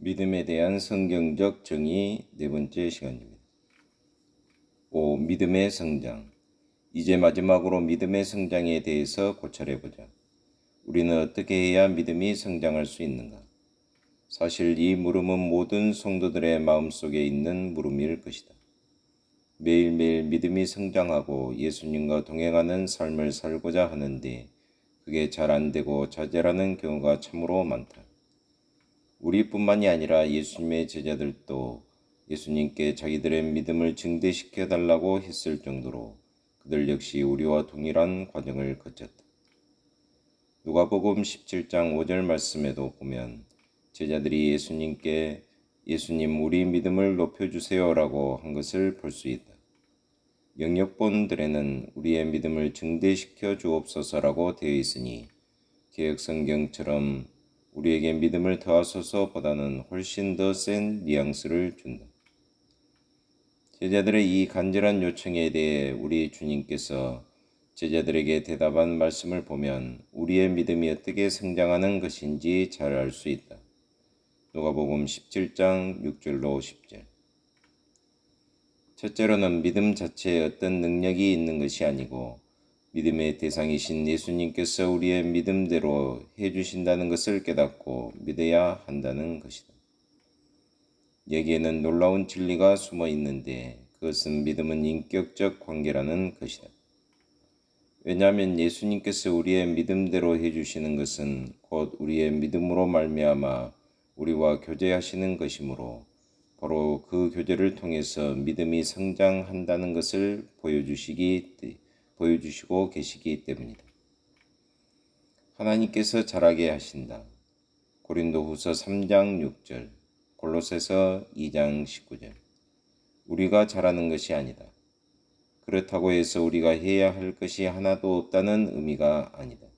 믿음에 대한 성경적 정의 네 번째 시간입니다. 5. 믿음의 성장. 이제 마지막으로 믿음의 성장에 대해서 고찰해보자. 우리는 어떻게 해야 믿음이 성장할 수 있는가? 사실 이 물음은 모든 성도들의 마음속에 있는 물음일 것이다. 매일매일 믿음이 성장하고 예수님과 동행하는 삶을 살고자 하는데 그게 잘 안되고 좌절하는 경우가 참으로 많다. 우리뿐만이 아니라 예수님의 제자들도 예수님께 자기들의 믿음을 증대시켜 달라고 했을 정도로 그들 역시 우리와 동일한 과정을 거쳤다. 누가복음 17장 5절 말씀에도 보면 제자들이 예수님께 예수님 우리 믿음을 높여주세요 라고 한 것을 볼 수 있다. 영역본들에는 우리의 믿음을 증대시켜 주옵소서라고 되어 있으니 개역성경처럼 우리에게 믿음을 더하소서보다는 훨씬 더 센 뉘앙스를 준다. 제자들의 이 간절한 요청에 대해 우리 주님께서 제자들에게 대답한 말씀을 보면 우리의 믿음이 어떻게 성장하는 것인지 잘 알 수 있다. 누가복음 17장 6절로 10절. 첫째로는 믿음 자체에 어떤 능력이 있는 것이 아니고 믿음의 대상이신 예수님께서 우리의 믿음대로 해주신다는 것을 깨닫고 믿어야 한다는 것이다. 여기에는 놀라운 진리가 숨어 있는데 그것은 믿음은 인격적 관계라는 것이다. 왜냐하면 예수님께서 우리의 믿음대로 해주시는 것은 곧 우리의 믿음으로 말미암아 우리와 교제하시는 것이므로 바로 그 교제를 통해서 믿음이 성장한다는 것을 보여주시고 계시기 때문이다. 하나님께서 자라게 하신다. 고린도후서 3장 6절, 골로새서 2장 19절. 우리가 잘하는 것이 아니다. 그렇다고 해서 우리가 해야 할 것이 하나도 없다는 의미가 아니다.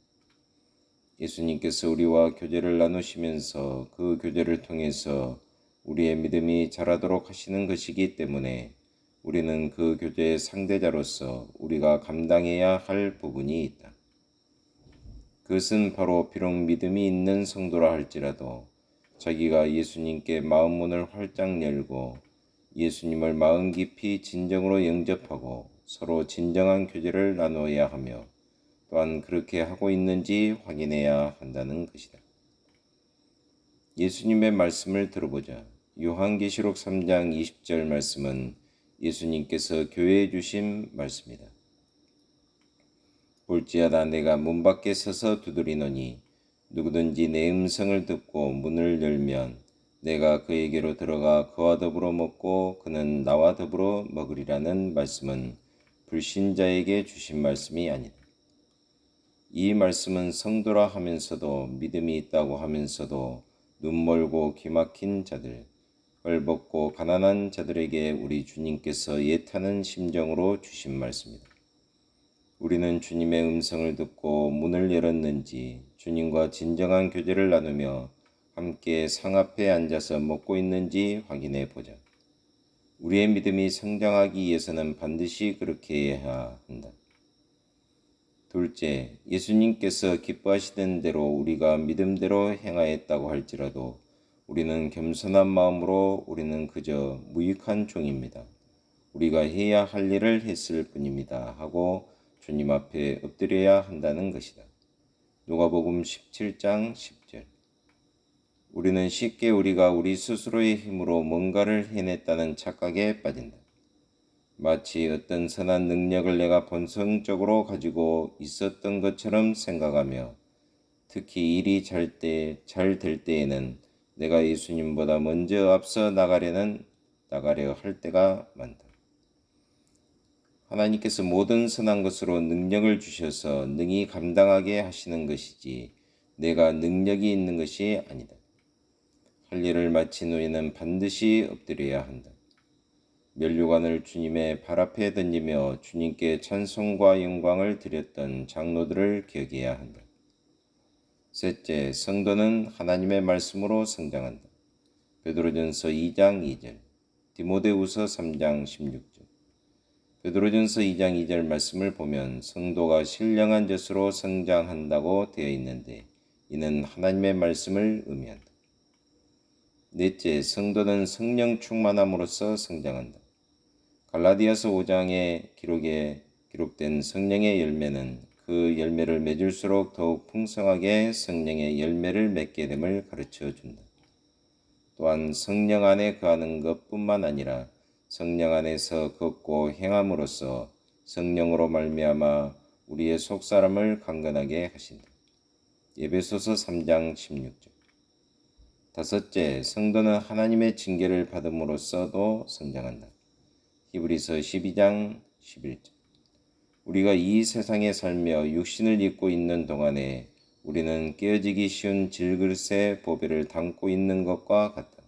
예수님께서 우리와 교제를 나누시면서 그 교제를 통해서 우리의 믿음이 자라도록 하시는 것이기 때문에 우리는 그 교제의 상대자로서 우리가 감당해야 할 부분이 있다. 그것은 바로 비록 믿음이 있는 성도라 할지라도 자기가 예수님께 마음 문을 활짝 열고 예수님을 마음 깊이 진정으로 영접하고 서로 진정한 교제를 나누어야 하며 또한 그렇게 하고 있는지 확인해야 한다는 것이다. 예수님의 말씀을 들어보자. 요한계시록 3장 20절 말씀은 예수님께서 교회에 주신 말씀이다. 볼지어다 내가 문 밖에 서서 두드리노니 누구든지 내 음성을 듣고 문을 열면 내가 그에게로 들어가 그와 더불어 먹고 그는 나와 더불어 먹으리라는 말씀은 불신자에게 주신 말씀이 아니다. 이 말씀은 성도라 하면서도 믿음이 있다고 하면서도 눈멀고 귀막힌 자들, 헐벗고 가난한 자들에게 우리 주님께서 예타는 심정으로 주신 말씀이다. 우리는 주님의 음성을 듣고 문을 열었는지 주님과 진정한 교제를 나누며 함께 상 앞에 앉아서 먹고 있는지 확인해 보자. 우리의 믿음이 성장하기 위해서는 반드시 그렇게 해야 한다. 둘째, 예수님께서 기뻐하시던 대로 우리가 믿음대로 행하였다고 할지라도 우리는 겸손한 마음으로 우리는 그저 무익한 종입니다. 우리가 해야 할 일을 했을 뿐입니다 하고 주님 앞에 엎드려야 한다는 것이다. 누가복음 17장 10절. 우리는 쉽게 우리가 우리 스스로의 힘으로 뭔가를 해냈다는 착각에 빠진다. 마치 어떤 선한 능력을 내가 본성적으로 가지고 있었던 것처럼 생각하며 특히 일이 잘 될 때에는 내가 예수님보다 먼저 앞서 나가려 할 때가 많다. 하나님께서 모든 선한 것으로 능력을 주셔서 능히 감당하게 하시는 것이지 내가 능력이 있는 것이 아니다. 할 일을 마친 후에는 반드시 엎드려야 한다. 면류관을 주님의 발 앞에 던지며 주님께 찬송과 영광을 드렸던 장로들을 기억해야 한다. 셋째, 성도는 하나님의 말씀으로 성장한다. 베드로전서 2장 2절, 디모데후서 3장 16절. 베드로전서 2장 2절 말씀을 보면 성도가 신령한 젖으로 성장한다고 되어 있는데 이는 하나님의 말씀을 의미한다. 넷째, 성도는 성령 충만함으로써 성장한다. 갈라디아서 5장의 기록에 기록된 성령의 열매는 그 열매를 맺을수록 더욱 풍성하게 성령의 열매를 맺게 됨을 가르쳐 준다. 또한 성령 안에 거하는 것뿐만 아니라 성령 안에서 걷고 행함으로써 성령으로 말미암아 우리의 속사람을 강건하게 하신다. 에베소서 3장 16절. 다섯째, 성도는 하나님의 징계를 받음으로써도 성장한다. 히브리서 12장 11절. 우리가 이 세상에 살며 육신을 입고 있는 동안에 우리는 깨어지기 쉬운 질그릇의 보배를 담고 있는 것과 같다.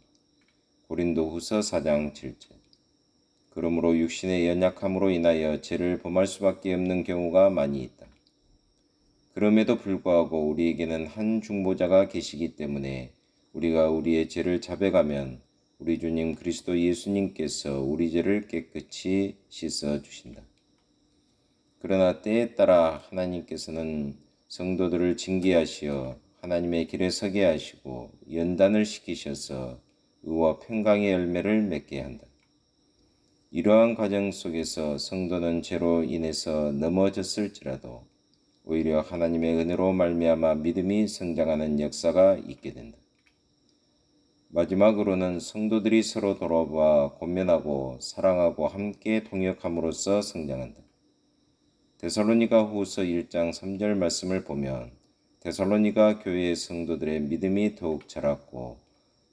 고린도후서 4장 7절. 그러므로 육신의 연약함으로 인하여 죄를 범할 수밖에 없는 경우가 많이 있다. 그럼에도 불구하고 우리에게는 한 중보자가 계시기 때문에 우리가 우리의 죄를 자백하면 우리 주님 그리스도 예수님께서 우리 죄를 깨끗이 씻어 주신다. 그러나 때에 따라 하나님께서는 성도들을 징계하시어 하나님의 길에 서게 하시고 연단을 시키셔서 의와 평강의 열매를 맺게 한다. 이러한 과정 속에서 성도는 죄로 인해서 넘어졌을지라도 오히려 하나님의 은혜로 말미암아 믿음이 성장하는 역사가 있게 된다. 마지막으로는 성도들이 서로 돌아보아 권면하고 사랑하고 함께 동역함으로써 성장한다. 데살로니가 후서 1장 3절 말씀을 보면 데살로니가 교회의 성도들의 믿음이 더욱 자랐고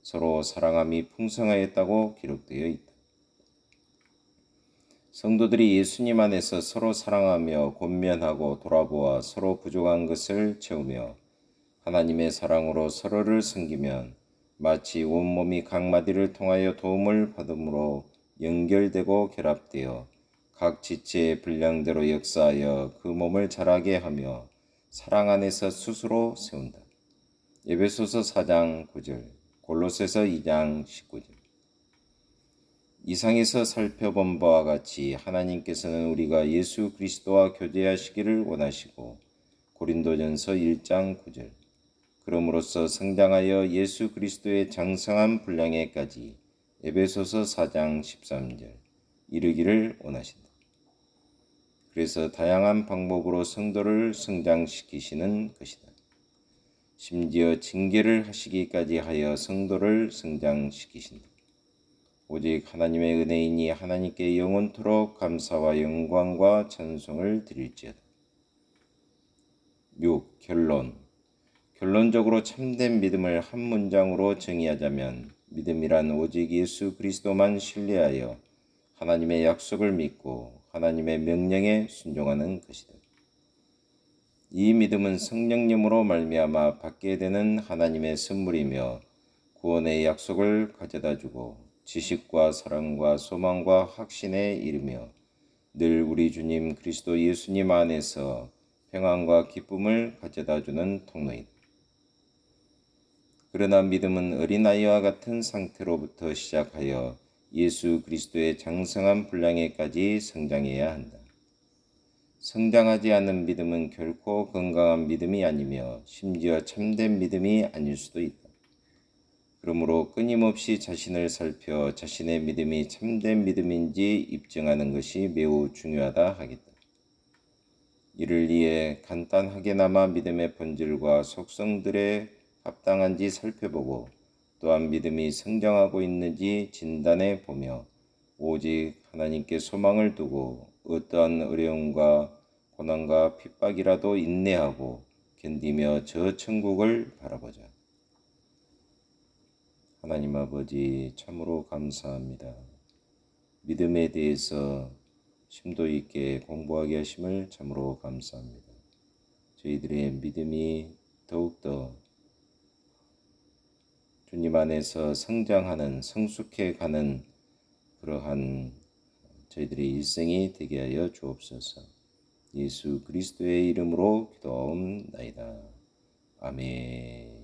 서로 사랑함이 풍성하였다고 기록되어 있다. 성도들이 예수님 안에서 서로 사랑하며 권면하고 돌아보아 서로 부족한 것을 채우며 하나님의 사랑으로 서로를 섬기면 마치 온몸이 각마디를 통하여 도움을 받음으로 연결되고 결합되어 각 지체의 분량대로 역사하여 그 몸을 자라게 하며 사랑 안에서 스스로 세운다. 에베소서 4장 9절, 골로새서 2장 19절. 이상에서 살펴본 바와 같이 하나님께서는 우리가 예수 그리스도와 교제하시기를 원하시고 고린도전서 1장 9절. 그럼으로써 성장하여 예수 그리스도의 장성한 분량에까지 에베소서 4장 13절 이르기를 원하신다. 그래서 다양한 방법으로 성도를 성장시키시는 것이다. 심지어 징계를 하시기까지 하여 성도를 성장시키신다. 오직 하나님의 은혜이니 하나님께 영원토록 감사와 영광과 찬송을 드릴지어다. 6. 결론적으로 참된 믿음을 한 문장으로 정의하자면 믿음이란 오직 예수 그리스도만 신뢰하여 하나님의 약속을 믿고 하나님의 명령에 순종하는 것이다. 이 믿음은 성령님으로 말미암아 받게 되는 하나님의 선물이며 구원의 약속을 가져다주고 지식과 사랑과 소망과 확신에 이르며 늘 우리 주님 그리스도 예수님 안에서 평안과 기쁨을 가져다주는 통로이다. 그러나 믿음은 어린아이와 같은 상태로부터 시작하여 예수 그리스도의 장성한 분량에까지 성장해야 한다. 성장하지 않은 믿음은 결코 건강한 믿음이 아니며 심지어 참된 믿음이 아닐 수도 있다. 그러므로 끊임없이 자신을 살펴 자신의 믿음이 참된 믿음인지 입증하는 것이 매우 중요하다 하겠다. 이를 위해 간단하게나마 믿음의 본질과 속성들에 합당한지 살펴보고 또한 믿음이 성장하고 있는지 진단해 보며 오직 하나님께 소망을 두고 어떠한 어려움과 고난과 핍박이라도 인내하고 견디며 저 천국을 바라보자. 하나님 아버지 참으로 감사합니다. 믿음에 대해서 심도 있게 공부하게 하심을 참으로 감사합니다. 저희들의 믿음이 더욱더 주님 안에서 성장하는 성숙해가는 그러한 저희들의 일생이 되게 하여 주옵소서. 예수 그리스도의 이름으로 기도하옵나이다. 아멘.